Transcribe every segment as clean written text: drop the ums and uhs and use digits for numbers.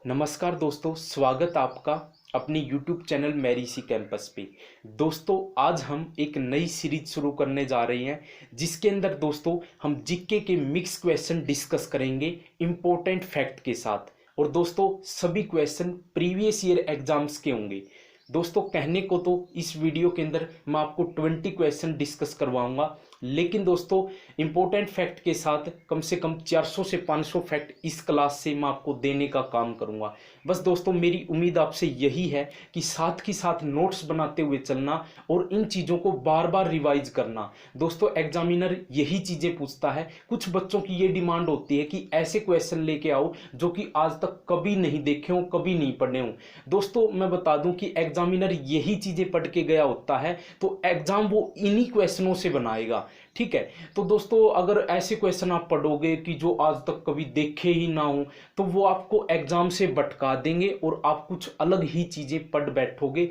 नमस्कार दोस्तों, स्वागत आपका अपनी YouTube चैनल मैरी सी कैंपस पे। दोस्तों आज हम एक नई सीरीज शुरू करने जा रहे हैं जिसके अंदर दोस्तों हम जीके के मिक्स क्वेश्चन डिस्कस करेंगे इम्पोर्टेंट फैक्ट के साथ। और दोस्तों सभी क्वेश्चन प्रीवियस ईयर एग्जाम्स के होंगे। दोस्तों कहने को तो इस वीडियो के अंदर मैं आपको 20 क्वेश्चन डिस्कस करवाऊंगा, लेकिन दोस्तों इंपॉर्टेंट फैक्ट के साथ कम से कम 400 से 500 फैक्ट इस क्लास से मैं आपको देने का काम करूंगा। बस दोस्तों मेरी उम्मीद आपसे यही है कि साथ ही साथ नोट्स बनाते हुए चलना और इन चीज़ों को बार बार रिवाइज करना। दोस्तों एग्जामिनर यही चीज़ें पूछता है। कुछ बच्चों की ये डिमांड होती है कि ऐसे क्वेश्चन लेके आओ जो कि आज तक कभी नहीं देखे हों, कभी नहीं पढ़े हों। दोस्तों मैं बता दूं कि एग्जामिनर यही चीज़ें पढ़ के गया होता है, तो एग्जाम वो इन्हीं क्वेश्चनों से बनाएगा। ठीक है, तो दोस्तों अगर ऐसे क्वेश्चन आप पढ़ोगे कि जो आज तक कभी देखे ही ना हो, तो वो आपको एग्जाम से भटका देंगे और आप कुछ अलग ही चीज़ें पढ़ बैठोगे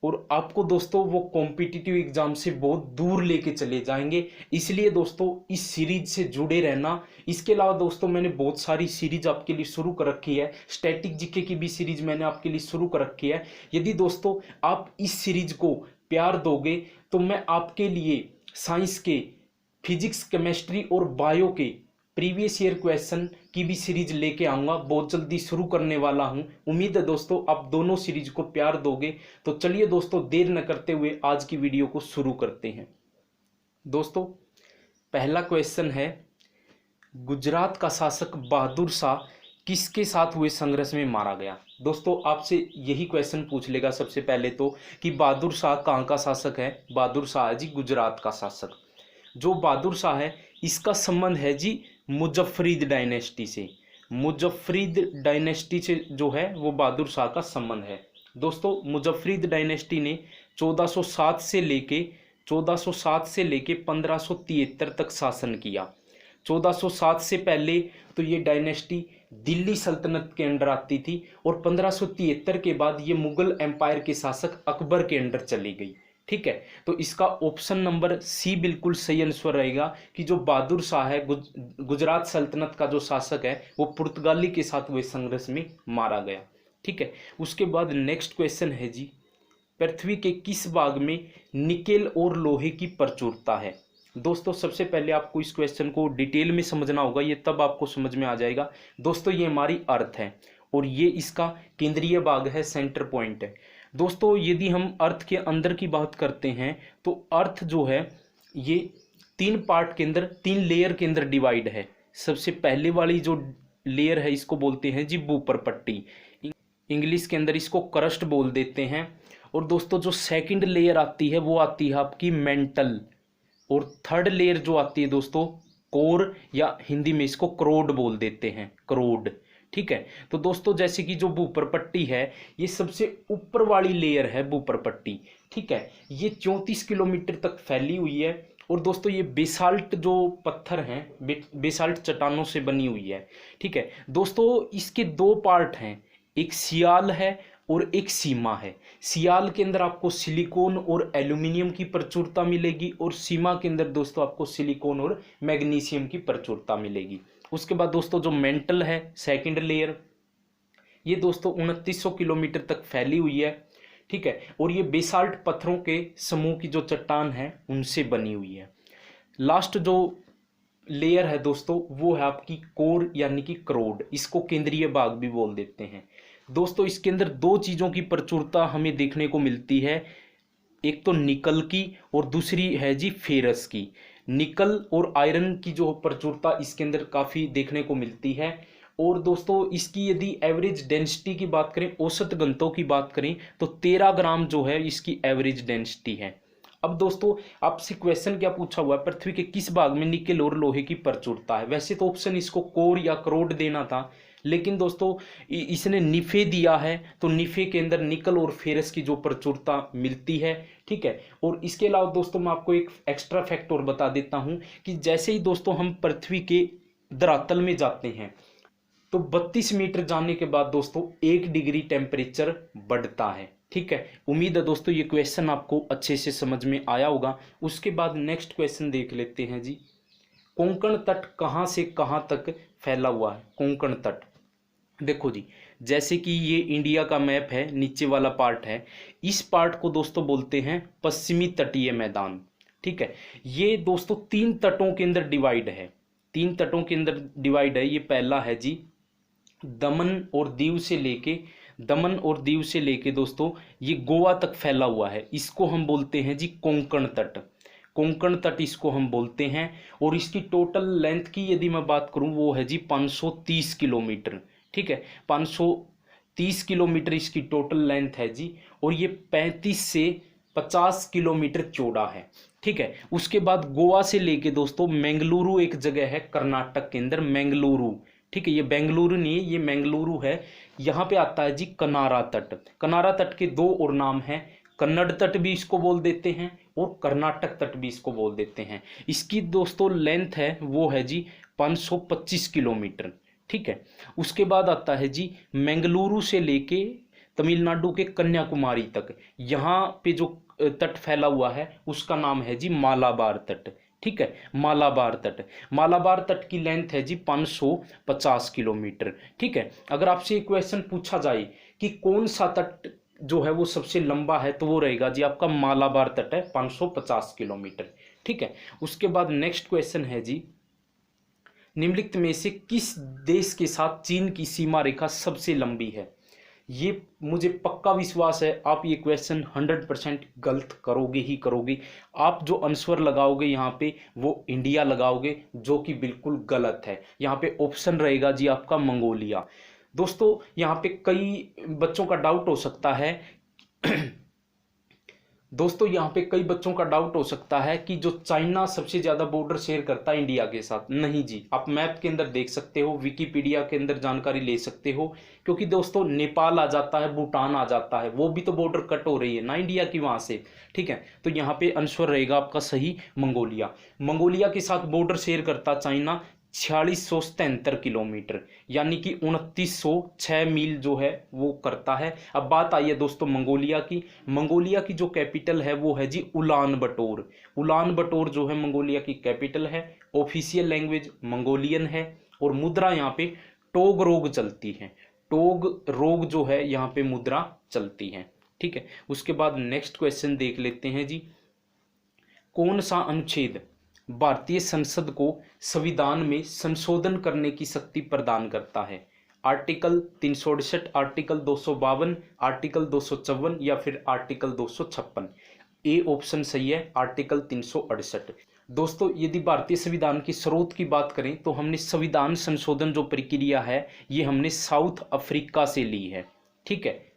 और आपको दोस्तों वो कॉम्पिटिटिव एग्जाम से बहुत दूर लेके चले जाएंगे। इसलिए दोस्तों इस सीरीज से जुड़े रहना। इसके अलावा दोस्तों मैंने बहुत सारी सीरीज आपके लिए शुरू कर रखी है। स्टैटिक जीके की भी सीरीज मैंने आपके लिए शुरू कर रखी है। यदि दोस्तों आप इस सीरीज को प्यार दोगे तो मैं आपके लिए साइंस के, फिजिक्स, केमिस्ट्री और बायो के प्रीवियस ईयर क्वेश्चन की भी सीरीज लेके आऊँगा। बहुत जल्दी शुरू करने वाला हूँ। उम्मीद है दोस्तों आप दोनों सीरीज को प्यार दोगे। तो चलिए दोस्तों देर न करते हुए आज की वीडियो को शुरू करते हैं। दोस्तों पहला क्वेश्चन है, गुजरात का शासक बहादुर शाह किसके साथ हुए संघर्ष में मारा गया। दोस्तों आपसे यही क्वेश्चन पूछ लेगा सबसे पहले तो कि बहादुर शाह कहाँ का शासक है। बहादुर शाह है जी गुजरात का शासक। जो बहादुर शाह है इसका संबंध है जी मुजफ्फरीद डायनेस्टी से। मुजफ्फरीद डायनेस्टी से जो है वो बहादुर शाह का संबंध है। दोस्तों मुजफ्फरीद डायनेस्टी ने 1407 से लेके 1573 तक शासन किया। 1407 से पहले तो ये डायनेस्टी दिल्ली सल्तनत के अंडर आती थी और 1573 के बाद ये मुगल एम्पायर के शासक अकबर के अंडर चली गई। ठीक है, तो इसका ऑप्शन नंबर सी बिल्कुल सही आंसर रहेगा कि जो बहादुर शाह है गुजरात सल्तनत का जो शासक है वो पुर्तगाली के साथ हुए संघर्ष में मारा गया। ठीक है, उसके बाद नेक्स्ट क्वेश्चन है जी, पृथ्वी के किस भाग में निकेल और लोहे की प्रचुरता है। दोस्तों सबसे पहले आपको इस क्वेश्चन को डिटेल में समझना होगा, ये तब आपको समझ में आ जाएगा। दोस्तों ये हमारी अर्थ है और ये इसका केंद्रीय भाग है, सेंटर पॉइंट है। दोस्तों यदि हम अर्थ के अंदर की बात करते हैं तो अर्थ जो है ये 3 पार्ट के अंदर, 3 लेयर के अंदर डिवाइड है। सबसे पहले वाली जो लेयर है इसको बोलते हैं जी भूपरपट्टी, इंग्लिश के अंदर इसको क्रस्ट बोल देते हैं। और दोस्तों जो सेकंड लेयर आती है वो आती है आपकी मेंटल, और थर्ड लेयर जो आती है दोस्तों कोर, या हिंदी में इसको क्रोड बोल देते हैं, क्रोड। ठीक है, तो दोस्तों जैसे कि जो भूपरपट्टी है ये सबसे ऊपर वाली लेयर है भूपरपट्टी। ठीक है, ये 34 किलोमीटर तक फैली हुई है और दोस्तों ये बेसाल्ट जो पत्थर हैं, बेसाल्ट चट्टानों से बनी हुई है। ठीक है दोस्तों, इसके 2 पार्ट हैं, एक सियाल है और एक सीमा है। सियाल के अंदर आपको सिलिकॉन और एल्यूमिनियम की प्रचुरता मिलेगी और सीमा के अंदर दोस्तों आपको सिलिकॉन और मैग्नीशियम की प्रचुरता मिलेगी। उसके बाद दोस्तों जो मेंटल है सेकंड लेयर, ये दोस्तों 2900 किलोमीटर तक फैली हुई है। ठीक है, और ये बेसाल्ट पत्थरों के समूह की जो चट्टान है उनसे बनी हुई है। लास्ट जो लेयर है दोस्तों वो है आपकी कोर यानी कि क्रोड, इसको केंद्रीय भाग भी बोल देते हैं। दोस्तों इसके अंदर 2 चीज़ों की प्रचुरता हमें देखने को मिलती है, एक तो निकल की और दूसरी है जी फेरस की। निकल और आयरन की जो प्रचुरता इसके अंदर काफ़ी देखने को मिलती है। और दोस्तों इसकी यदि एवरेज डेंसिटी की बात करें, औसत घनत्व की बात करें, तो 13 ग्राम जो है इसकी एवरेज डेंसिटी है। अब दोस्तों आपसे क्वेश्चन क्या पूछा हुआ है, पृथ्वी के किस भाग में निकेल और लोहे की प्रचुरता है। वैसे तो ऑप्शन इसको कोर या क्रोड देना था, लेकिन दोस्तों इसने निफे दिया है, तो निफे के अंदर निकल और फेरस की जो प्रचुरता मिलती है। ठीक है, और इसके अलावा दोस्तों मैं आपको एक एक्स्ट्रा फैक्ट और बता देता हूं कि जैसे ही दोस्तों हम पृथ्वी के धरातल में जाते हैं तो 32 मीटर जाने के बाद दोस्तों 1 डिग्री टेम्परेचर बढ़ता है। ठीक है, उम्मीद है दोस्तों ये क्वेश्चन आपको अच्छे से समझ में आया होगा। उसके बाद नेक्स्ट क्वेश्चन देख लेते हैं जी, कोंकण तट कहाँ से कहाँ तक फैला हुआ है। कोंकण तट देखो जी, जैसे कि ये इंडिया का मैप है, नीचे वाला पार्ट है, इस पार्ट को दोस्तों बोलते हैं पश्चिमी तटीय मैदान। ठीक है, ये दोस्तों तीन तटों के अंदर डिवाइड है, तीन तटों के अंदर डिवाइड है। ये पहला है जी दमन और दीव से लेके, दमन और दीव से लेके दोस्तों ये गोवा तक फैला हुआ है, इसको हम बोलते हैं जी कोंकण तट। कोंकण तट इसको हम बोलते हैं। और इसकी टोटल लेंथ की यदि मैं बात करूं वो है जी 530 किलोमीटर। ठीक है, 530 किलोमीटर इसकी टोटल लेंथ है जी। और ये 35 से 50 किलोमीटर चौड़ा है। ठीक है, उसके बाद गोवा से लेके दोस्तों मैंगलुरु एक जगह है कर्नाटक के अंदर, मैंगलुरु। ठीक है, ये बेंगलुरु नहीं है, ये मैंगलुरु है। यहाँ पे आता है जी कनारा तट। कनारा तट के दो और नाम हैं, कन्नड़ तट भी इसको बोल देते हैं और कर्नाटक तट भी इसको बोल देते हैं। इसकी दोस्तों लेंथ है वो है जी 525 किलोमीटर। ठीक है, उसके बाद आता है जी मैंगलुरु से लेके तमिलनाडु के कन्याकुमारी तक, यहाँ पे जो तट फैला हुआ है उसका नाम है जी मालाबार तट। ठीक है, मालाबार तट, मालाबार तट की लेंथ है जी 550 किलोमीटर। ठीक है, अगर आपसे एक क्वेश्चन पूछा जाए कि कौन सा तट जो है वो सबसे लंबा है, तो वो रहेगा जी आपका मालाबार तट है, 550 किलोमीटर। ठीक है, उसके बाद नेक्स्ट क्वेश्चन है जी निम्नलिखित में से किस देश के साथ चीन की सीमा रेखा सबसे लंबी है। ये मुझे पक्का विश्वास है आप ये क्वेश्चन 100% गलत करोगे ही करोगे। आप जो आंसर लगाओगे यहाँ पे वो इंडिया लगाओगे, जो कि बिल्कुल गलत है। यहाँ पे ऑप्शन रहेगा जी आपका मंगोलिया। दोस्तों यहाँ पे कई बच्चों का डाउट हो सकता है दोस्तों यहाँ पे कई बच्चों का डाउट हो सकता है कि जो चाइना सबसे ज्यादा बॉर्डर शेयर करता है इंडिया के साथ। नहीं जी, आप मैप के अंदर देख सकते हो, विकिपीडिया के अंदर जानकारी ले सकते हो, क्योंकि दोस्तों नेपाल आ जाता है, भूटान आ जाता है, वो भी तो बॉर्डर कट हो रही है ना इंडिया की वहां से। ठीक है, तो यहाँ पे आंसर रहेगा आपका सही मंगोलिया। मंगोलिया के साथ बॉर्डर शेयर करता चाइना 4673 किलोमीटर, यानी कि 2906 मील जो है वो करता है। अब बात आई है दोस्तों मंगोलिया की। मंगोलिया की जो कैपिटल है वो है जी उलान बटोर। उलान बटोर जो है मंगोलिया की कैपिटल है। ऑफिशियल लैंग्वेज मंगोलियन है और मुद्रा यहाँ पे टोग रोग चलती है। टोग रोग जो है यहाँ पे मुद्रा चलती है। ठीक है, उसके बाद नेक्स्ट क्वेश्चन देख लेते हैं जी, कौन सा अनुच्छेद भारतीय संसद को संविधान में संशोधन करने की शक्ति प्रदान करता है। आर्टिकल 368, आर्टिकल 252, आर्टिकल 254 या फिर आर्टिकल 256। ए ऑप्शन सही है, आर्टिकल 368। दोस्तों यदि भारतीय संविधान की स्रोत की बात करें तो हमने संविधान संशोधन जो प्रक्रिया है ये हमने साउथ अफ्रीका से ली है। ठीक है,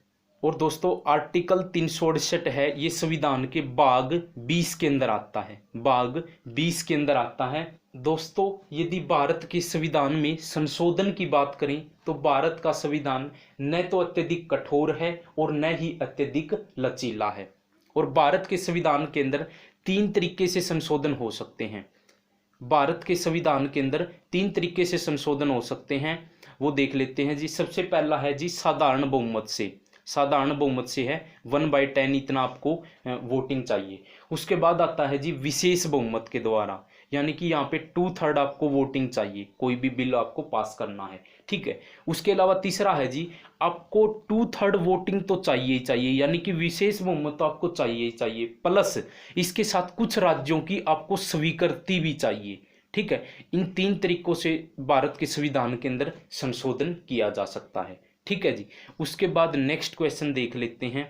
और दोस्तों आर्टिकल 368 है, ये संविधान के भाग 20 के अंदर आता है, भाग 20 के अंदर आता है। दोस्तों यदि भारत के संविधान में संशोधन की बात करें तो भारत का संविधान न तो अत्यधिक कठोर है और न ही अत्यधिक लचीला है। और भारत के संविधान के अंदर तीन तरीके से संशोधन हो सकते हैं। भारत के संविधान के अंदर तीन तरीके से संशोधन हो सकते हैं, वो देख लेते हैं जी। सबसे पहला है जी साधारण बहुमत से, साधारण बहुमत से है 1/10 इतना आपको वोटिंग चाहिए। उसके बाद आता है जी विशेष बहुमत के द्वारा, यानी कि यहाँ पे 2/3 आपको वोटिंग चाहिए, कोई भी बिल आपको पास करना है। ठीक है, उसके अलावा तीसरा है जी आपको 2/3 वोटिंग तो चाहिए ही चाहिए, यानी कि विशेष बहुमत तो आपको चाहिए ही चाहिए, प्लस इसके साथ कुछ राज्यों की आपको स्वीकृति भी चाहिए। ठीक है, इन तीन तरीकों से भारत के संविधान के अंदर संशोधन किया जा सकता है। ठीक है जी, उसके बाद नेक्स्ट क्वेश्चन देख लेते हैं,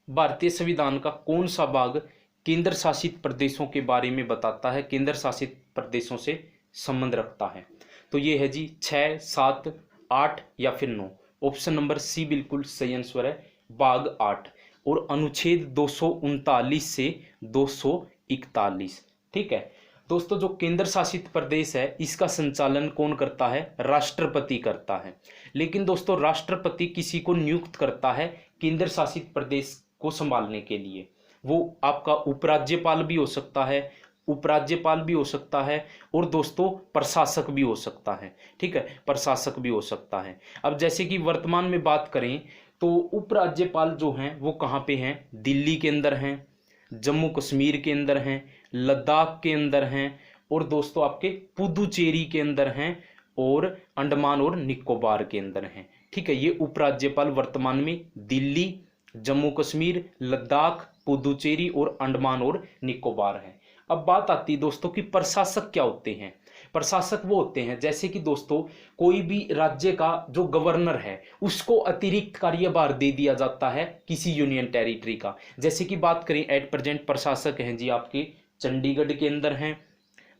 भारतीय संविधान का कौन सा भाग केंद्र शासित प्रदेशों के बारे में बताता है, केंद्र शासित प्रदेशों से संबंध रखता है। तो ये है जी 6, 7, 8 या फिर 9। ऑप्शन नंबर सी बिल्कुल सही आंसर है, भाग 8 और अनुच्छेद 239 से 241। ठीक है दोस्तों, जो केंद्र शासित प्रदेश है इसका संचालन कौन करता है, राष्ट्रपति करता है। लेकिन दोस्तों राष्ट्रपति किसी को नियुक्त करता है केंद्र शासित प्रदेश को संभालने के लिए, वो आपका उपराज्यपाल भी हो सकता है, उपराज्यपाल भी हो सकता है और दोस्तों प्रशासक भी हो सकता है। ठीक है, प्रशासक भी हो सकता है। अब जैसे कि वर्तमान में बात करें तो उपराज्यपाल जो हैं वो कहाँ पे हैं, दिल्ली के अंदर हैं, जम्मू कश्मीर के अंदर हैं, लद्दाख के अंदर हैं और दोस्तों आपके पुदुचेरी के अंदर हैं और अंडमान और निकोबार के अंदर हैं। ठीक है, ये उपराज्यपाल वर्तमान में दिल्ली, जम्मू कश्मीर, लद्दाख, पुदुचेरी और अंडमान और निकोबार है। अब बात आती है दोस्तों कि प्रशासक क्या होते हैं। प्रशासक वो होते हैं जैसे कि दोस्तों कोई भी राज्य का जो गवर्नर है उसको अतिरिक्त कार्यभार दे दिया जाता है किसी यूनियन टेरिटरी का। जैसे कि बात करें एट प्रेजेंट प्रशासक हैं जी आपके चंडीगढ़ के अंदर हैं,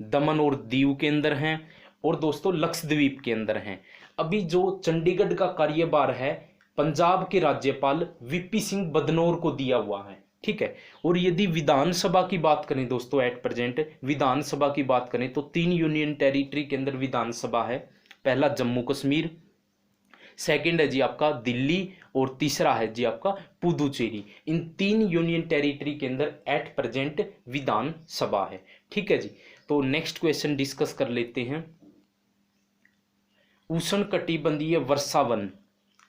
दमन और दीव के अंदर हैं और दोस्तों लक्षद्वीप के अंदर हैं। अभी जो चंडीगढ़ का कार्यभार है पंजाब के राज्यपाल वीपी सिंह बदनौर को दिया हुआ है। ठीक है, और यदि विधानसभा की बात करें दोस्तों एट प्रेजेंट विधानसभा की बात करें तो 3 यूनियन टेरिटरी के अंदर विधानसभा है। पहला जम्मू कश्मीर, सेकंड है जी आपका दिल्ली और तीसरा है जी आपका पुदुचेरी। इन 3 यूनियन टेरिटरी के अंदर एट प्रेजेंट विधानसभा है। ठीक है जी, तो नेक्स्ट क्वेश्चन डिस्कस कर लेते हैं। उष्णकटिबंधीय वर्षावन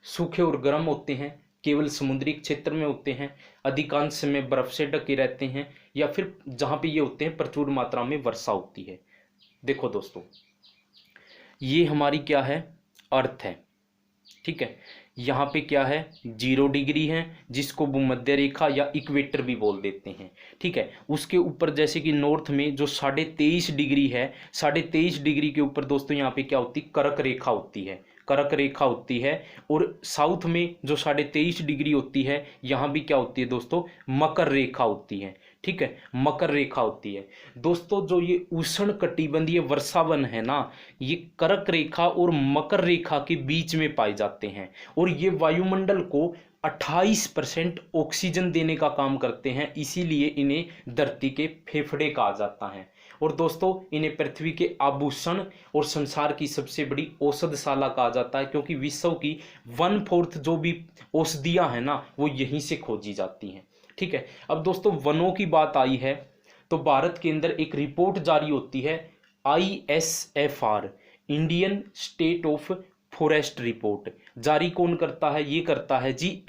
सूखे और गर्म होते हैं, केवल समुद्री क्षेत्र में होते हैं, अधिकांश समय बर्फ से ढके रहते हैं, या फिर जहां पे ये होते हैं प्रचुर मात्रा में वर्षा होती है। देखो दोस्तों ये हमारी क्या है अर्थ है। ठीक है, यहाँ पे क्या है 0 डिग्री है जिसको भूमध्य रेखा या इक्वेटर भी बोल देते हैं। ठीक है, उसके ऊपर जैसे कि नॉर्थ में जो 23.5 डिग्री है, 23.5 डिग्री के ऊपर दोस्तों यहाँ पे क्या होती है कर्क रेखा होती है, कर्क रेखा होती है। और साउथ में जो 23.5 डिग्री होती है यहाँ भी क्या होती है दोस्तों मकर रेखा होती है। ठीक है, मकर रेखा होती है। दोस्तों जो ये उष्ण कटिबंधीय वर्षावन है ना, ये कर्क रेखा और मकर रेखा के बीच में पाए जाते हैं और ये वायुमंडल को 28% ऑक्सीजन देने का काम करते हैं, इसीलिए इन्हें धरती के फेफड़े कहा जाता है। और दोस्तों इन्हें पृथ्वी के आभूषण और संसार की सबसे बड़ी औषधशाला कहा जाता है, क्योंकि विश्व की 1/4 जो भी औषधियां हैं ना वो यहीं से खोजी जाती हैं। ठीक है, अब दोस्तों वनों की बात आई है तो भारत के अंदर एक रिपोर्ट जारी होती है ISFR Indian state of forest report. जारी कौन करता है, ये करता है जी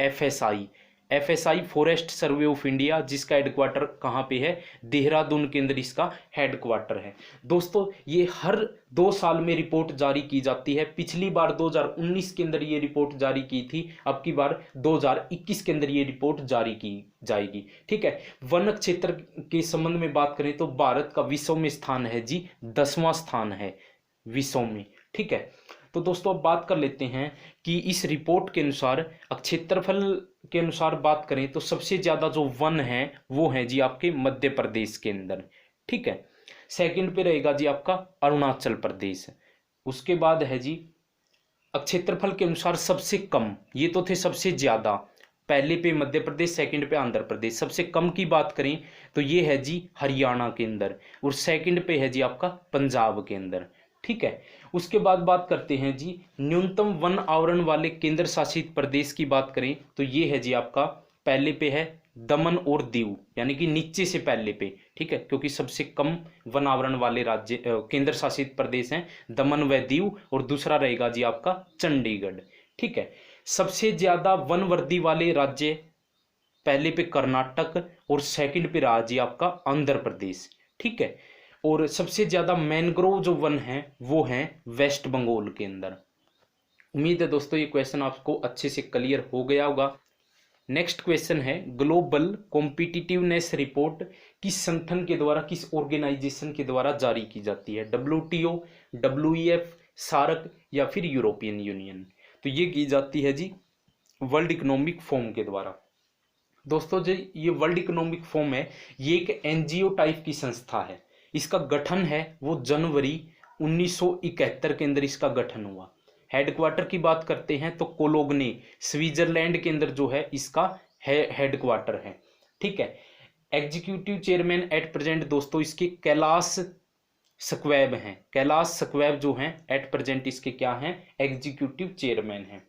FSI forest survey of India, जिसका हेडक्वार्टर कहाँ पे है देहरादून के अंदर इसका हेडक्वार्टर है। दोस्तों ये हर 2 साल में रिपोर्ट जारी की जाती है। पिछली बार 2019 के अंदर ये रिपोर्ट जारी की थी, अब की बार 2021 के अंदर ये रिपोर्ट जारी की जाएगी। ठीक है, वन क्षेत्र के संबंध में बात करें तो भारत का विश्व में स्थान है जी 10वां स्थान है विश्व में। ठीक है, तो दोस्तों अब बात कर लेते हैं कि इस रिपोर्ट के अनुसार क्षेत्रफल के अनुसार बात करें तो सबसे ज्यादा जो वन है वो है जी आपके मध्य प्रदेश के अंदर। ठीक है, सेकंड पे रहेगा जी आपका अरुणाचल प्रदेश, उसके बाद है जी क्षेत्रफल के अनुसार सबसे कम, ये तो थे सबसे ज्यादा, पहले पे मध्य प्रदेश, सेकंड पे आंध्र प्रदेश। सबसे कम की बात करें तो ये है जी हरियाणा के अंदर और सेकंड पे है जी आपका पंजाब के अंदर। ठीक है, उसके बाद बात करते हैं जी न्यूनतम वन आवरण वाले केंद्र शासित प्रदेश की बात करें तो ये है जी आपका पहले पे है दमन और दीव, यानी कि नीचे से पहले पे। ठीक है, क्योंकि सबसे कम वन आवरण वाले राज्य केंद्र शासित प्रदेश हैं दमन व दीव, और दूसरा रहेगा जी आपका चंडीगढ़। ठीक है, सबसे ज्यादा वन वर्दी वाले राज्य पहले पे कर्नाटक और सेकंड पे रहा जी आपका आंध्र प्रदेश। ठीक है, और सबसे ज्यादा मैनग्रोव जो वन है वो हैं वेस्ट बंगाल के अंदर। उम्मीद है दोस्तों ये क्वेश्चन आपको अच्छे से क्लियर हो गया होगा। नेक्स्ट क्वेश्चन है ग्लोबल कॉम्पिटिटिवनेस रिपोर्ट किस संगठन के द्वारा, किस ऑर्गेनाइजेशन के द्वारा जारी की जाती है, WTO, WEF, सार्क या फिर यूरोपियन यूनियन। तो ये की जाती है जी वर्ल्ड इकोनॉमिक फोरम के द्वारा। दोस्तों जो ये वर्ल्ड इकोनॉमिक फोरम है ये एक NGO टाइप की संस्था है। इसका गठन है वो जनवरी 1971 के अंदर इसका गठन हुआ। हेडक्वार्टर की बात करते हैं तो कोलोग्ने स्विट्जरलैंड के अंदर जो है इसका हेडक्वार्टर है। ठीक है, एग्जीक्यूटिव चेयरमैन एट प्रेजेंट दोस्तों इसके कैलाश सक्वैब हैं। कैलाश सक्वैब जो हैं एट प्रेजेंट इसके क्या हैं एग्जीक्यूटिव चेयरमैन हैं।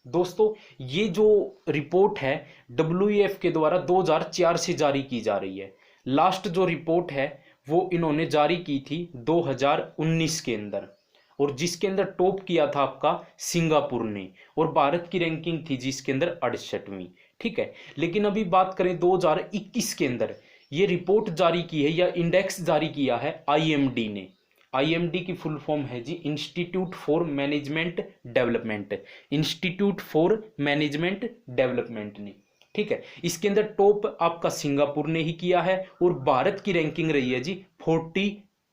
दोस्तों ये जो रिपोर्ट है WEF के द्वारा 2004 से जारी की जा रही है। लास्ट जो रिपोर्ट है वो इन्होंने जारी की थी 2019 के अंदर, और जिसके अंदर टॉप किया था आपका सिंगापुर ने, और भारत की रैंकिंग थी जिसके अंदर 68वीं। ठीक है, लेकिन अभी बात करें 2021 के अंदर ये रिपोर्ट जारी की है या इंडेक्स जारी किया है IMD ने। IMD की फुल फॉर्म है जी institute for management development, institute for management development ने, ठीक है। इसके अंदर टॉप आपका सिंगापुर ने ही किया है और भारत की रैंकिंग रही है जी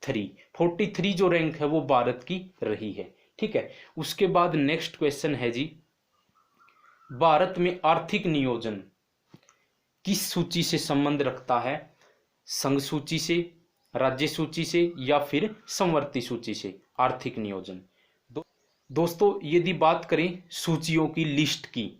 43 जो रैंक है वो भारत की रही है, ठीक है। उसके बाद नेक्स्ट क्वेश्चन है जी, भारत में आर्थिक नियोजन किस सूची से संबंध रखता है? संघ सूची से, राज्य सूची से या फिर समवर्ती सूची से? आर्थिक नियोजन दोस्तों यदि बात करें सूचियों की लिस्ट की,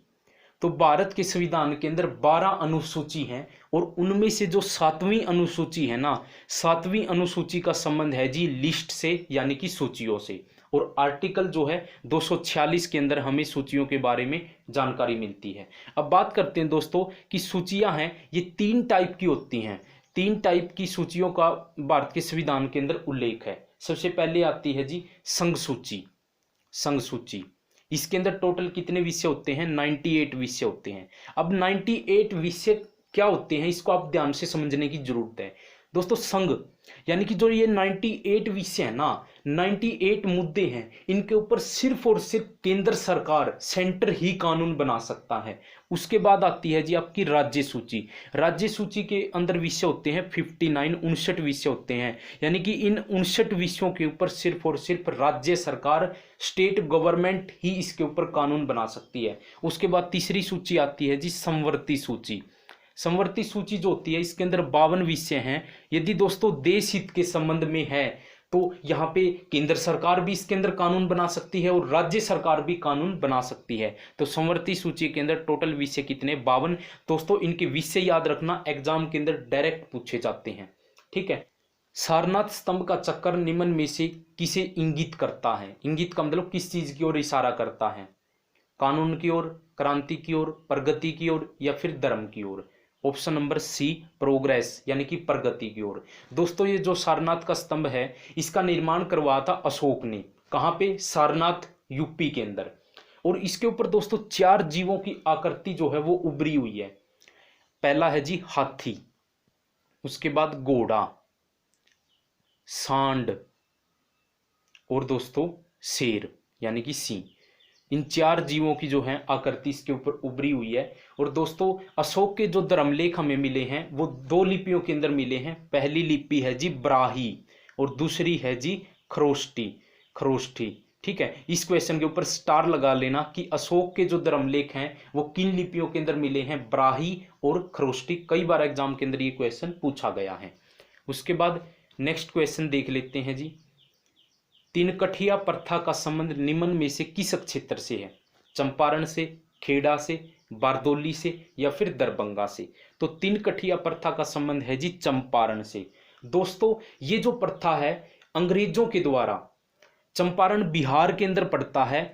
तो भारत के संविधान के अंदर 12 अनुसूची हैं और उनमें से जो 7वीं अनुसूची है ना, 7वीं अनुसूची का संबंध है जी लिस्ट से यानी कि सूचियों से। और आर्टिकल जो है 246 के अंदर हमें सूचियों के बारे में जानकारी मिलती है। अब बात करते हैं दोस्तों कि सूचियां हैं ये 3 टाइप की होती हैं, 3 टाइप की सूचियों का भारत के संविधान के अंदर उल्लेख है। सबसे पहले आती है जी संघ सूची। संघ सूची इसके अंदर टोटल कितने विषय होते हैं? 98 विषय होते हैं। अब 98 विषय क्या होते हैं इसको आप ध्यान से समझने की जरूरत है दोस्तों। संघ यानी कि जो ये 98 विषय है ना, 98 मुद्दे हैं, इनके ऊपर सिर्फ और सिर्फ केंद्र सरकार, सेंटर ही कानून बना सकता है। उसके बाद आती है जी आपकी राज्य सूची। राज्य सूची के अंदर विषय होते हैं 59, 59 विषय होते हैं, यानी कि इन 59 विषयों के ऊपर सिर्फ और सिर्फ राज्य सरकार, स्टेट गवर्नमेंट ही इसके ऊपर कानून बना सकती है। उसके बाद तीसरी सूची आती है जी समवर्ती सूची। समवर्ती सूची जो होती है इसके अंदर 52 विषय हैं। यदि दोस्तों देश हित के संबंध में है तो यहाँ पे केंद्र सरकार भी इसके अंदर कानून बना सकती है और राज्य सरकार भी कानून बना सकती है। तो समवर्ती सूची के अंदर टोटल विषय कितने? 52। दोस्तों इनके विषय याद रखना, एग्जाम के अंदर डायरेक्ट पूछे जाते हैं, ठीक है। सारनाथ स्तंभ का चक्कर निम्न में से किसे इंगित करता है? इंगित का मतलब किस चीज की ओर इशारा करता है? कानून की ओर, क्रांति की ओर, प्रगति की ओर या फिर धर्म की ओर? ऑप्शन नंबर सी प्रोग्रेस यानी कि प्रगति की ओर। दोस्तों ये जो सारनाथ का स्तंभ है इसका निर्माण करवाया था अशोक ने। कहाँ पे? सारनाथ, यूपी के अंदर। और इसके ऊपर दोस्तों 4 जीवों की आकृति जो है वो उभरी हुई है। पहला है जी हाथी, उसके बाद घोड़ा, सांड और दोस्तों शेर यानी कि सिंह। इन 4 जीवों की जो है आकृति इसके ऊपर उभरी हुई है। और दोस्तों अशोक के जो धर्मलेख हमें मिले हैं वो 2 लिपियों के अंदर मिले हैं। पहली लिपि है जी ब्राही और दूसरी है जी खरोष्ठी, ठीक है। इस क्वेश्चन के ऊपर स्टार लगा लेना कि अशोक के जो धर्मलेख हैं वो किन लिपियों के अंदर मिले हैं, ब्राही और खरोष्ठी। कई बार एग्जाम के अंदर ये क्वेश्चन पूछा गया है। उसके बाद नेक्स्ट क्वेश्चन देख लेते हैं जी, तिनकठिया प्रथा का संबंध निम्न में से किस क्षेत्र से है? चंपारण से, खेड़ा से, बारदौली से या फिर दरभंगा से? तो तिनकठिया प्रथा का संबंध है जी चंपारण से। दोस्तों ये जो प्रथा है अंग्रेजों के द्वारा, चंपारण बिहार के अंदर पड़ता है,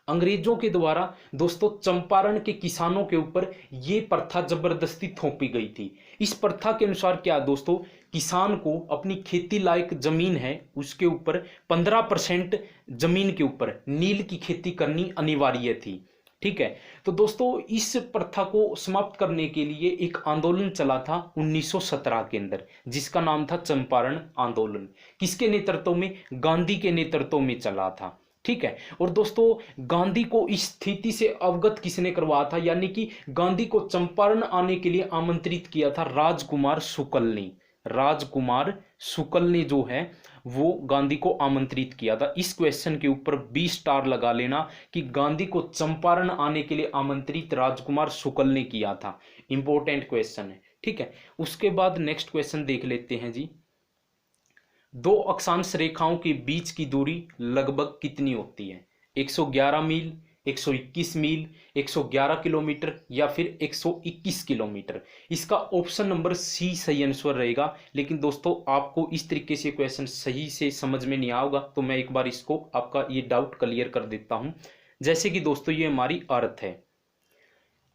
अंग्रेजों के द्वारा दोस्तों चंपारण के किसानों के ऊपर ये प्रथा जबरदस्ती थोपी गई थी। इस प्रथा के अनुसार क्या दोस्तों, किसान को अपनी खेती लायक जमीन है उसके ऊपर 15% जमीन के ऊपर नील की खेती करनी अनिवार्य थी, ठीक है। तो दोस्तों इस प्रथा को समाप्त करने के लिए एक आंदोलन चला था 1917 के अंदर, जिसका नाम था चंपारण आंदोलन। किसके नेतृत्व में? गांधी के नेतृत्व में चला था, ठीक है। और दोस्तों गांधी को इस स्थिति से अवगत किसने करवाया था, यानी कि गांधी को चंपारण आने के लिए आमंत्रित किया था राजकुमार शुक्ल ने। राजकुमार शुक्ल ने जो है वो गांधी को आमंत्रित किया था। इस क्वेश्चन के ऊपर 20 स्टार लगा लेना कि गांधी को चंपारण आने के लिए आमंत्रित राजकुमार शुक्ल ने किया था। इंपॉर्टेंट क्वेश्चन है, ठीक है। उसके बाद नेक्स्ट क्वेश्चन देख लेते हैं जी, 2 अक्षांश रेखाओं के बीच की दूरी लगभग कितनी होती है? 111 मील, 121 मील, 111 किलोमीटर या फिर 121 किलोमीटर? इसका ऑप्शन नंबर सी सही आंसर रहेगा। लेकिन दोस्तों आपको इस तरीके से क्वेश्चन सही से समझ में नहीं आएगा तो मैं एक बार इसको आपका ये डाउट क्लियर कर देता हूं। जैसे कि दोस्तों ये हमारी अर्थ है,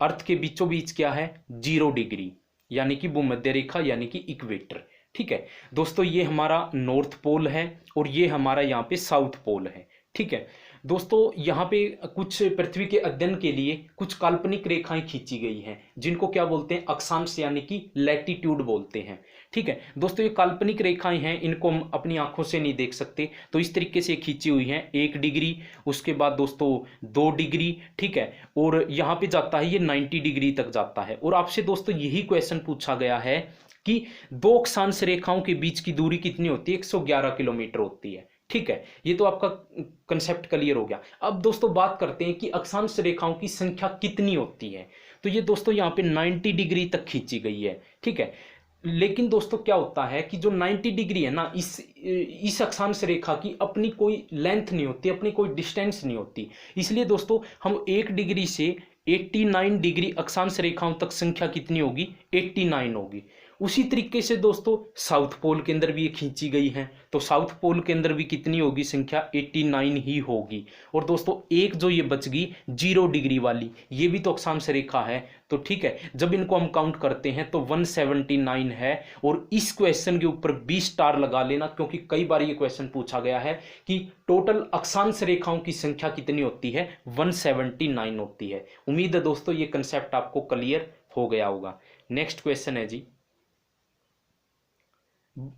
अर्थ के बीचों बीच क्या है? 0 डिग्री यानी कि भूमध्य रेखा यानी कि इक्वेटर, ठीक है। दोस्तों ये हमारा नॉर्थ पोल है और ये हमारा यहाँ पे साउथ पोल है, ठीक है। दोस्तों यहाँ पे कुछ पृथ्वी के अध्ययन के लिए कुछ काल्पनिक रेखाएं खींची गई हैं, जिनको क्या बोलते हैं, अक्षांश यानी कि लैटिट्यूड बोलते हैं। ठीक है दोस्तों, ये काल्पनिक रेखाएं हैं, इनको हम अपनी आंखों से नहीं देख सकते, तो इस तरीके से खींची हुई हैं। 1 डिग्री, उसके बाद दोस्तों 2 डिग्री, ठीक है, और यहाँ पे जाता है ये 90 डिग्री तक जाता है। और आपसे दोस्तों यही क्वेश्चन पूछा गया है कि दो अक्षांश रेखाओं के बीच की दूरी कितनी होती है, 111 किलोमीटर होती है। ठीक है, ये तो आपका कंसेप्ट क्लियर हो गया। अब दोस्तों बात करते हैं कि अक्षांश रेखाओं की संख्या कितनी होती है। तो ये दोस्तों यहाँ पे 90 डिग्री तक खींची गई है। ठीक है, लेकिन दोस्तों क्या होता है कि जो 90 डिग्री है ना, इस अक्षांश रेखा की अपनी कोई लेंथ नहीं होती, अपनी कोई डिस्टेंस नहीं होती। इसलिए दोस्तों हम 1 डिग्री से 89 डिग्री अक्षांश रेखाओं तक संख्या कितनी होगी, 89 होगी। उसी तरीके से दोस्तों साउथ पोल के अंदर भी ये खींची गई है, तो साउथ पोल के अंदर भी कितनी होगी संख्या, 89 ही होगी। और दोस्तों एक जो ये बच गई 0 डिग्री वाली, ये भी तो अक्षांश रेखा है। तो ठीक है, जब इनको हम काउंट करते हैं तो 179 है। और इस क्वेश्चन के ऊपर 20 स्टार लगा लेना, क्योंकि कई बार ये क्वेश्चन पूछा गया है कि टोटल अक्षांश रेखाओं की संख्या कितनी होती है, 179 होती है। उम्मीद है दोस्तों ये कंसेप्ट आपको क्लियर हो गया होगा। नेक्स्ट क्वेश्चन है जी,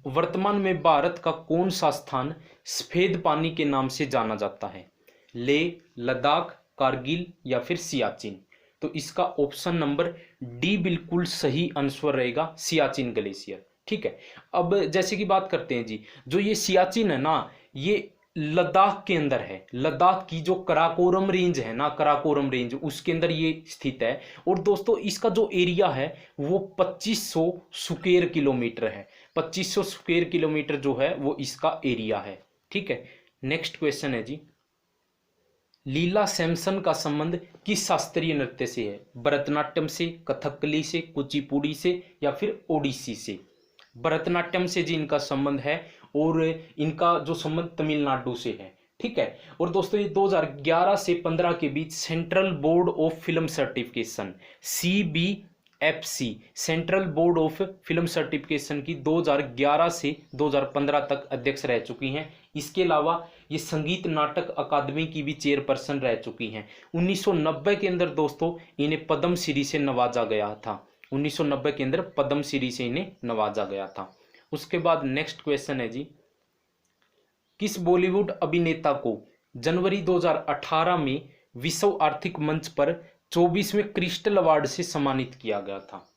वर्तमान में भारत का कौन सा स्थान सफेद पानी के नाम से जाना जाता है, लेह, लद्दाख, कारगिल या फिर सियाचिन। तो इसका ऑप्शन नंबर डी बिल्कुल सही आंसर रहेगा, सियाचिन ग्लेशियर। ठीक है, अब जैसे कि बात करते हैं जी, जो ये सियाचिन है ना, ये लद्दाख के अंदर है। लद्दाख की जो कराकोरम रेंज है ना, कराकोरम रेंज, उसके अंदर ये स्थित है। और दोस्तों इसका जो एरिया है वो 2500 स्क्वायर किलोमीटर है। 2500 स्क्वायर किलोमीटर जो है वो इसका एरिया है। ठीक है, नेक्स्ट क्वेश्चन है जी, लीला सैमसन का संबंध किस शास्त्रीय नृत्य से है, भरतनाट्यम से, कथकली से, कुचिपुड़ी से या फिर ओडिसी से। भरतनाट्यम से जी इनका संबंध है, और इनका जो संबंध तमिलनाडु से है। ठीक है, और दोस्तों ये 2011 से 15 के बीच central board of film certification, CBFC, central board of film certification की 2011 से 2015 तक अध्यक्ष रह चुकी हैं। इसके अलावा ये संगीत नाटक अकादमी की भी चेयरपर्सन रह चुकी हैं। 1990 के अंदर दोस्तों इन्हें पद्मश्री से नवाजा गया था। 1990 के अंदर पद्मश्री से इन्हें नवाजा गया था। उसके बाद नेक्स्ट क्वेश्चन है जी, किस बॉलीवुड अभिनेता को जनवरी 2018 में विश्व आर्थिक मंच पर 24वें क्रिस्टल अवार्ड से सम्मानित किया गया था।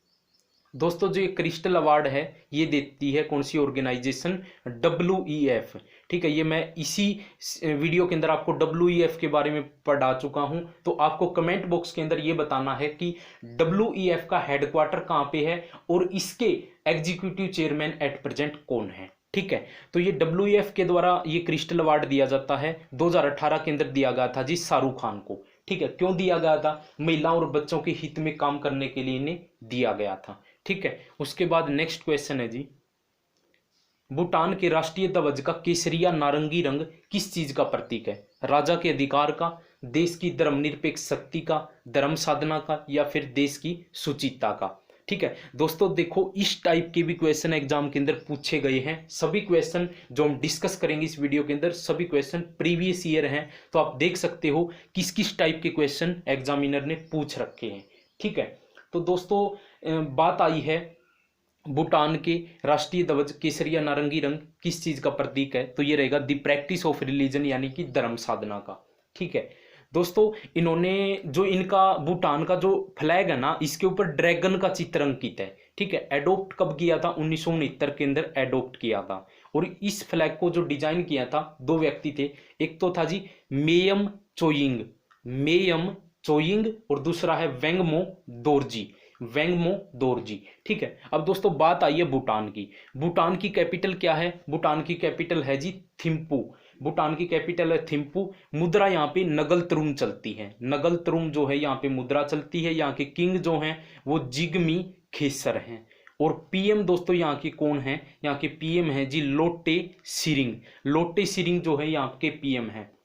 दोस्तों जो ये क्रिस्टल अवार्ड है ये देती है कौन सी ऑर्गेनाइजेशन, WEF। ठीक है, ये मैं इसी वीडियो के अंदर आपको WEF के बारे में पढ़ा चुका हूं। तो आपको कमेंट बॉक्स के अंदर ये बताना है कि WEF का हेडक्वार्टर कहाँ पे है और इसके एग्जीक्यूटिव चेयरमैन एट प्रेजेंट कौन है। ठीक है, तो ये WEF के द्वारा ये क्रिस्टल अवार्ड दिया जाता है। 2018 के अंदर दिया गया था जी शाहरुख खान को। ठीक है, क्यों दिया गया था, महिलाओं और बच्चों के हित में काम करने के लिए इन्हें दिया गया था। ठीक है, उसके बाद नेक्स्ट क्वेश्चन है जी, भूटान के राष्ट्रीय ध्वज का केसरिया नारंगी रंग किस चीज का प्रतीक है, राजा के अधिकार का, देश की धर्मनिरपेक्ष शक्ति का, धर्म साधना का या फिर देश की सुचिता का। ठीक है दोस्तों, देखो इस टाइप के भी क्वेश्चन एग्जाम के अंदर पूछे गए हैं। सभी क्वेश्चन जो हम डिस्कस करेंगे इस वीडियो के अंदर सभी क्वेश्चन प्रीवियस ईयर हैं, तो आप देख सकते हो किस किस टाइप के क्वेश्चन एग्जामिनर ने पूछ रखे हैं। ठीक है, तो दोस्तों बात आई है भूटान के राष्ट्रीय ध्वज केसरिया नारंगी रंग किस चीज का प्रतीक है, तो ये रहेगा द प्रैक्टिस ऑफ रिलीजन यानी कि धर्म साधना का। ठीक है दोस्तों, इन्होंने जो इनका भूटान का जो फ्लैग है ना, इसके ऊपर ड्रैगन का चित्र अंकित है। ठीक है, एडोप्ट कब किया था, 1969 के अंदर एडोप्ट किया था। और इस फ्लैग को जो डिजाइन किया था 2 व्यक्ति थे, एक तो था जी मेयम चोइंग और दूसरा है वेंगमो दोरजी। ठीक है, अब दोस्तों बात आई है भूटान की। भूटान की कैपिटल क्या है, भूटान की कैपिटल है जी थिम्पू। भूटान की कैपिटल है थिम्पू। मुद्रा यहाँ पे नगल तरुम चलती है। नगल तरुम जो है यहाँ पे मुद्रा चलती है। यहाँ के किंग जो हैं वो जिग्मी खेसर हैं। और पीएम दोस्तों यहाँ के कौन है, यहाँ के पीएम है जी लोटे सिरिंग जो है यहाँ के पीएम है।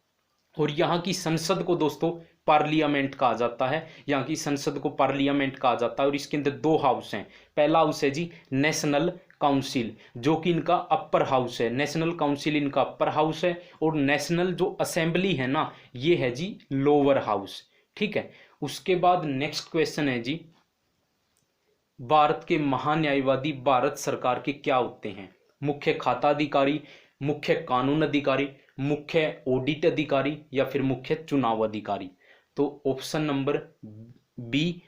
और यहाँ की संसद को दोस्तों पार्लियामेंट कहा जाता है। यहाँ की संसद को पार्लियामेंट कहा जाता है। और इसके अंदर 2 हाउस हैं। पहला हाउस है जी नेशनल काउंसिल जो कि इनका अपर हाउस है, नेशनल काउंसिल इनका अपर हाउस है, और नेशनल जो असेंबली है ना ये है जी लोअर हाउस। ठीक है, उसके बाद नेक्स्ट क्वेश्चन है जी, भारत के महान्यायवादी भारत सरकार के क्या होते हैं? मुख्य खाता अधिकारी, मुख्य कानून अधिकारी, मुख्य ऑडिट अधिकारी या फिर मुख्य चुनाव अधिकारी? तो option number B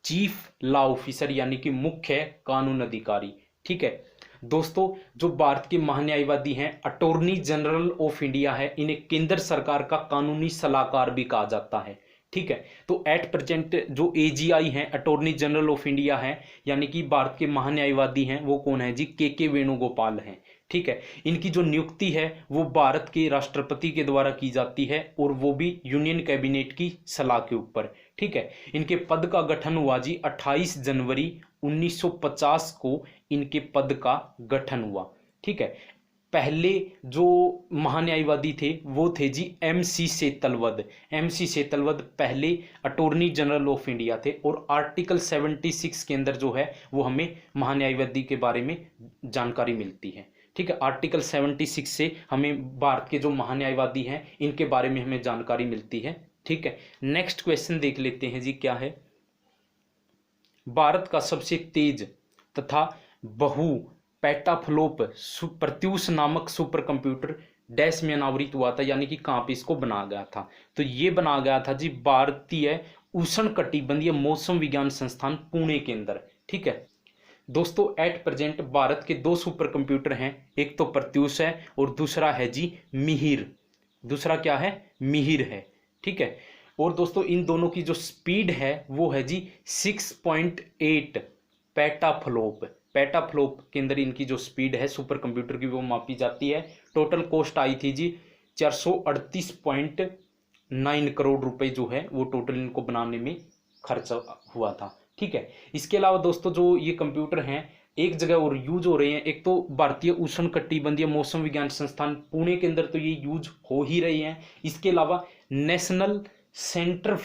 chief law officer यानी कि मुख्य कानून अधिकारी। ठीक है दोस्तों, जो भारत के महान्यायवादी हैं अटॉर्नी जनरल ऑफ इंडिया है, इन्हें केंद्र सरकार का कानूनी सलाहकार भी कहा जाता है। ठीक है, तो एट प्रेजेंट जो एजीआई हैं अटॉर्नी जनरल ऑफ इंडिया हैं यानी कि भारत के महान्यायवादी हैं, वो कौन है जी? के वेणुगोपाल हैं। ठीक है, इनकी जो नियुक्ति है वो भारत के राष्ट्रपति के द्वारा की जाती है और वो भी यूनियन कैबिनेट की सलाह के ऊपर। ठीक है, इनके पद का गठन हुआ जी 28 जनवरी 1950 को इनके पद का गठन हुआ। ठीक है, पहले जो महान्यायवादी थे वो थे जी MC सेतलवद। MC सेतलवद पहले अटॉर्नी जनरल ऑफ इंडिया थे और आर्टिकल 76 के अंदर जो है वो हमें महान्यायवादी के बारे में जानकारी मिलती है। ठीक है, आर्टिकल 76 से हमें भारत के जो महान्यायवादी हैं इनके बारे में हमें जानकारी मिलती है। ठीक है, नेक्स्ट क्वेश्चन देख लेते हैं जी, क्या है? भारत का सबसे तेज तथा बहु पेटाफ्लोप प्रत्यूष नामक सुपर कंप्यूटर डैश में अनावृत हुआ था, यानी कि कहाँ पे इसको बनाया गया था? तो ये बनाया गया था जी भारतीय उष्णकटिबंधीय मौसम विज्ञान संस्थान पुणे के अंदर। ठीक है दोस्तों, एट प्रेजेंट भारत के 2 सुपर कंप्यूटर हैं, एक तो प्रत्यूष है और दूसरा है जी मिहिर। दूसरा क्या है? मिहिर है। ठीक है, और दोस्तों इन दोनों की जो स्पीड है वो है जी 6.8 पेटाफ्लोप। पेटाफ्लोप के अंदर इनकी जो स्पीड है सुपर कंप्यूटर की वो मापी जाती है। टोटल कॉस्ट आई थी जी 438.9 करोड़ रुपए जो है वो टोटल इनको बनाने में खर्चा हुआ था। ठीक है, इसके अलावा दोस्तों जो ये कंप्यूटर हैं एक जगह और यूज हो रहे हैं, एक तो भारतीय उष्णकटिबंधीय मौसम विज्ञान संस्थान पुणे के अंदर तो ये यूज हो ही रही हैं, इसके अलावा national centre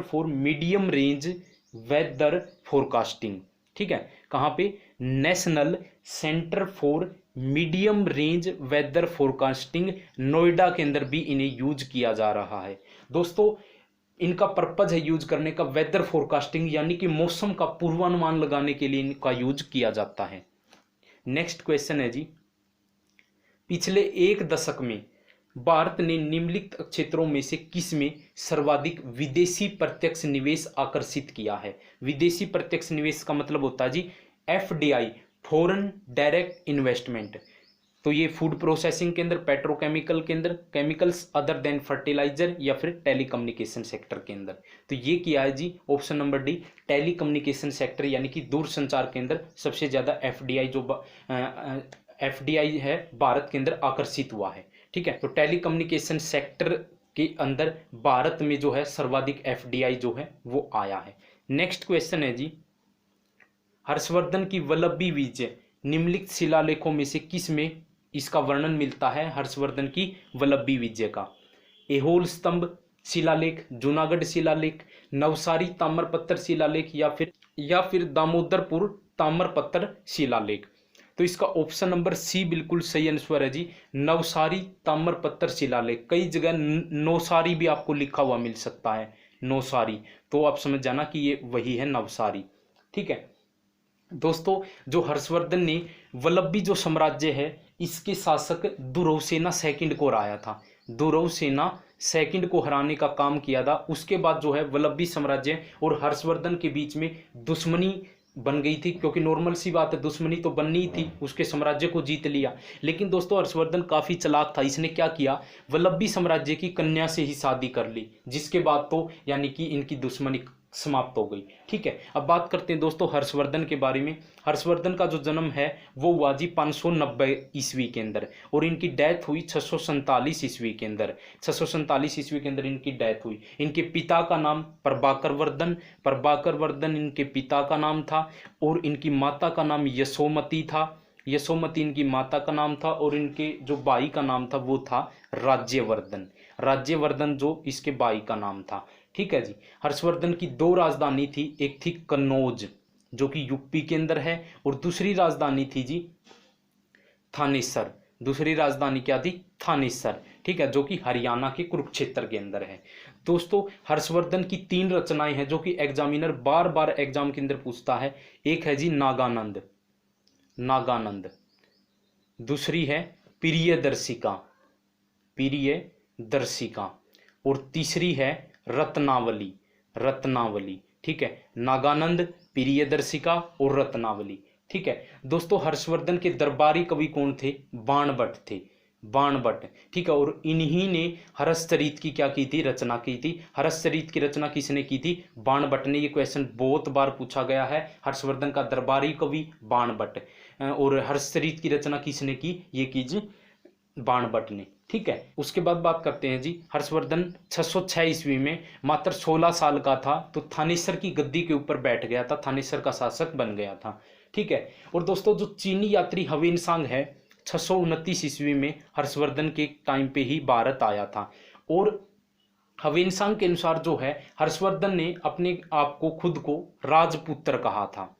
for medium range weather forecasting. ठीक है, कहाँ पे? National centre for medium range weather forecasting Noida के अंदर भी इन्हें यूज किया जा रहा है। दोस्तों इनका पर्पज है यूज करने का वेदर फोरकास्टिंग यानी कि मौसम का पूर्वानुमान लगाने के लिए इनका यूज किया जाता है। नेक्स्ट क्वेश्चन है जी, पिछले 1 दशक में भारत ने निम्नलिखित क्षेत्रों में से किस में सर्वाधिक विदेशी प्रत्यक्ष निवेश आकर्षित किया है? विदेशी प्रत्यक्ष निवेश का मतलब होता है जी FDI, फॉरेन डायरेक्ट इन्वेस्टमेंट। तो ये फूड प्रोसेसिंग के अंदर, पेट्रोकेमिकल के अंदर, केमिकल्स अदर देन फर्टिलाइजर या फिर टेलीकम्युनिकेशन सेक्टर के अंदर। तो ये किया है जी option number D telecommunication sector यानी कि दूरसंचार के अंदर सबसे ज़्यादा FDI है भारत के अंदर आकर्षित हुआ है। ठीक है, तो टेलीकम्युनिकेशन सेक्टर के अंदर भारत में जो है सर्वाधिक FDI जो है वो आया है। नेक्स्ट क्वेश्चन है जी, हर्षवर्धन की वल्लभी विजय निम्नलिखित शिलालेखों में से किस में इसका वर्णन मिलता है? हर्षवर्धन की वल्लभी विजय का एहोल स्तंभ शिलालेख, जूनागढ़ शिलालेख, नवसारी ताम्रपत्र शिलालेख या फिर दामोदरपुर ताम्रपत्र शिलालेख। तो इसका ऑप्शन नंबर सी बिल्कुल सही आंसर है जी, नवसारी ताम्रपत्र शिलालेख। कई जगह नौसारी भी आपको लिखा हुआ मिल सकता है, नौसारी, तो आप समझ जाना कि ये वही है नवसारी। ठीक है दोस्तों, जो हर्षवर्धन ने वल्लभी जो साम्राज्य है इसके शासक दुर्रवसेना सेकंड को हराया था, दुर्रवसेना सेकंड को हराने का काम किया था। उसके बाद जो है वल्लभी साम्राज्य और हर्षवर्धन के बीच में दुश्मनी बन गई थी, क्योंकि नॉर्मल सी बात है दुश्मनी तो बननी ही थी, उसके साम्राज्य को जीत लिया। लेकिन दोस्तों हर्षवर्धन काफ़ी चालाक था, इसने क्या किया, वल्लभी साम्राज्य की कन्या से ही शादी कर ली, जिसके बाद तो यानी कि इनकी दुश्मनी समाप्त हो गई। ठीक है, अब बात करते हैं दोस्तों हर्षवर्धन के बारे में। हर्षवर्धन का जो जन्म है वो हुआ जी 590 ईस्वी के अंदर और इनकी डेथ हुई 647 ईस्वी के अंदर। 647 ईस्वी के अंदर इनकी डेथ हुई। इनके पिता का नाम प्रभाकर वर्धन इनके पिता का नाम था और इनकी माता का नाम यशोमती था। यशोमती इनकी माता का नाम था और इनके जो भाई का नाम था वो था राज्यवर्धन जो इसके भाई का नाम था। ठीक है जी, हर्षवर्धन की 2 राजधानी थी, एक थी कन्नौज जो कि यूपी के अंदर है, और दूसरी राजधानी थी जी थानेसर। दूसरी राजधानी क्या थी? थानेसर, ठीक है, जो कि हरियाणा के कुरुक्षेत्र के अंदर है। दोस्तों हर्षवर्धन की 3 रचनाएं हैं जो कि एग्जामिनर बार बार एग्जाम के अंदर पूछता है। एक है जी नागानंद, नागानंद। दूसरी है प्रियदर्शिका, प्रियदर्शिका। और तीसरी है रत्नावली, रत्नावली, ठीक है। नागानंद, प्रियदर्शिका और रत्नावली, ठीक है। दोस्तों हर्षवर्धन के दरबारी कवि कौन थे? बाणभट्ट थे, बाणभट्ट, ठीक है। और इन्हीं ने हर्षचरित की क्या की थी? रचना की थी। हर्षचरित की रचना किसने की थी? बाणभट्ट ने। ये क्वेश्चन बहुत बार पूछा गया है। हर्षवर्धन का दरबारी कवि बाणभट्ट, और हर्षचरित की रचना किसने की? ये कीजिए बाणभट्ट ने, ठीक है। उसके बाद बात करते हैं जी, हर्षवर्धन 606 ईस्वी में मात्र 16 साल का था तो थानेसर की गद्दी के ऊपर बैठ गया था, थानेसर का शासक बन गया था, ठीक है। और दोस्तों जो चीनी यात्री हवेनसांग है 629 ईस्वी में हर्षवर्धन के टाइम पे ही भारत आया था। और हवेनसांग के अनुसार जो है हर्षवर्धन ने अपने आप को खुद को राजपुत्र कहा था,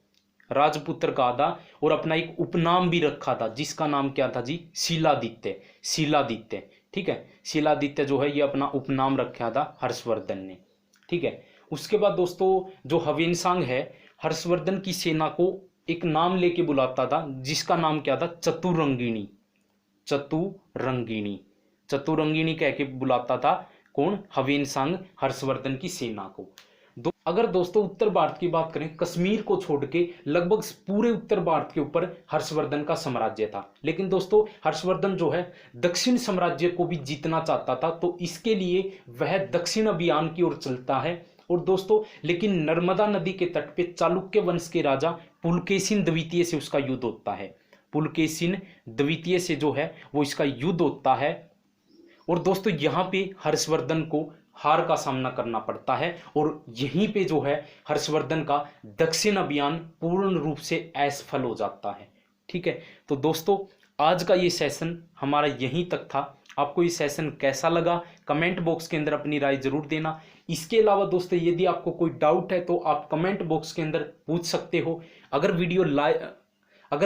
राजपुत्र कहा था, और अपना एक उपनाम भी रखा था जिसका नाम क्या था जी? शीलादित्य, शीलादित्य, ठीक है। शीलादित्य जो है ये अपना उपनाम रखा था हर्षवर्धन ने, ठीक है। उसके बाद दोस्तों जो हवेनसांग है हर्षवर्धन की सेना को एक नाम लेके बुलाता था जिसका नाम क्या था? चतुरंगिणी, चतुरंगिणी, चतुरंगिणी कह के बुलाता था। कौन? हवेनसांग हर्षवर्धन की सेना को। अगर दोस्तों उत्तर भारत की बात करें, कश्मीर को छोड़ के लगभग पूरे उत्तर भारत के ऊपर हर्षवर्धन का साम्राज्य था। लेकिन दोस्तों हर्षवर्धन जो है दक्षिण साम्राज्य को भी जीतना चाहता था, तो इसके लिए वह दक्षिण अभियान की ओर चलता है। और दोस्तों लेकिन नर्मदा नदी के तट पे चालुक्य वंश के राजा पुलकेशिन द्वितीय से उसका युद्ध होता है, पुलकेशिन द्वितीय से जो है वो इसका युद्ध होता है। और दोस्तों यहाँ पे हर्षवर्धन को हार का सामना करना पड़ता है, और यहीं पे जो है हर्षवर्धन का दक्षिण अभियान पूर्ण रूप से असफल हो जाता है, ठीक है। तो दोस्तों आज का ये सेशन हमारा यहीं तक था। आपको ये सेशन कैसा लगा कमेंट बॉक्स के अंदर अपनी राय जरूर देना। इसके अलावा दोस्तों यदि आपको कोई डाउट है तो आप कमेंट बॉक्स के अंदर पूछ सकते हो। अगर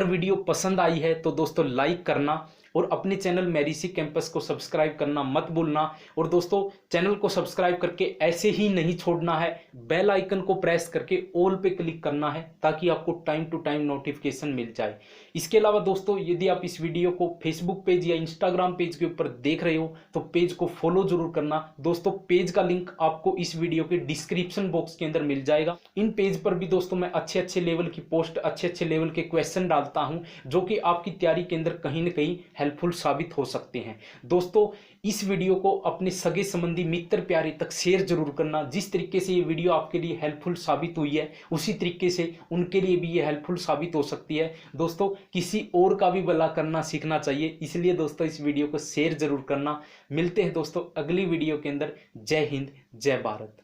वीडियो पसंद आई है तो दोस्तों लाइक करना, और अपने चैनल मेरिसी कैंपस को सब्सक्राइब करना मत भूलना। और दोस्तों चैनल को सब्सक्राइब करके ऐसे ही नहीं छोड़ना है, बेल आइकन को प्रेस करके ऑल पे क्लिक करना है ताकि आपको टाइम टू टाइम नोटिफिकेशन मिल जाए। इसके अलावा दोस्तों यदि आप इस वीडियो को फेसबुक पेज या इंस्टाग्राम पेज के ऊपर देख रहे हो तो पेज को फॉलो जरूर करना। दोस्तों पेज का लिंक आपको इस वीडियो के डिस्क्रिप्शन बॉक्स के अंदर मिल जाएगा। इन पेज पर भी दोस्तों मैं अच्छे लेवल की पोस्ट, अच्छे लेवल के क्वेश्चन डालता हूं जो कि आपकी तैयारी के अंदर कहीं ना कहीं हेल्पफुल साबित हो सकते हैं। दोस्तों इस वीडियो को अपने सगे संबंधी मित्र प्यारे तक शेयर जरूर करना। जिस तरीके से ये वीडियो आपके लिए हेल्पफुल साबित हुई है उसी तरीके से उनके लिए भी ये हेल्पफुल साबित हो सकती है। दोस्तों किसी और का भी भला करना सीखना चाहिए, इसलिए दोस्तों इस वीडियो को शेयर जरूर करना। मिलते हैं दोस्तों अगली वीडियो के अंदर। जय हिंद, जय भारत।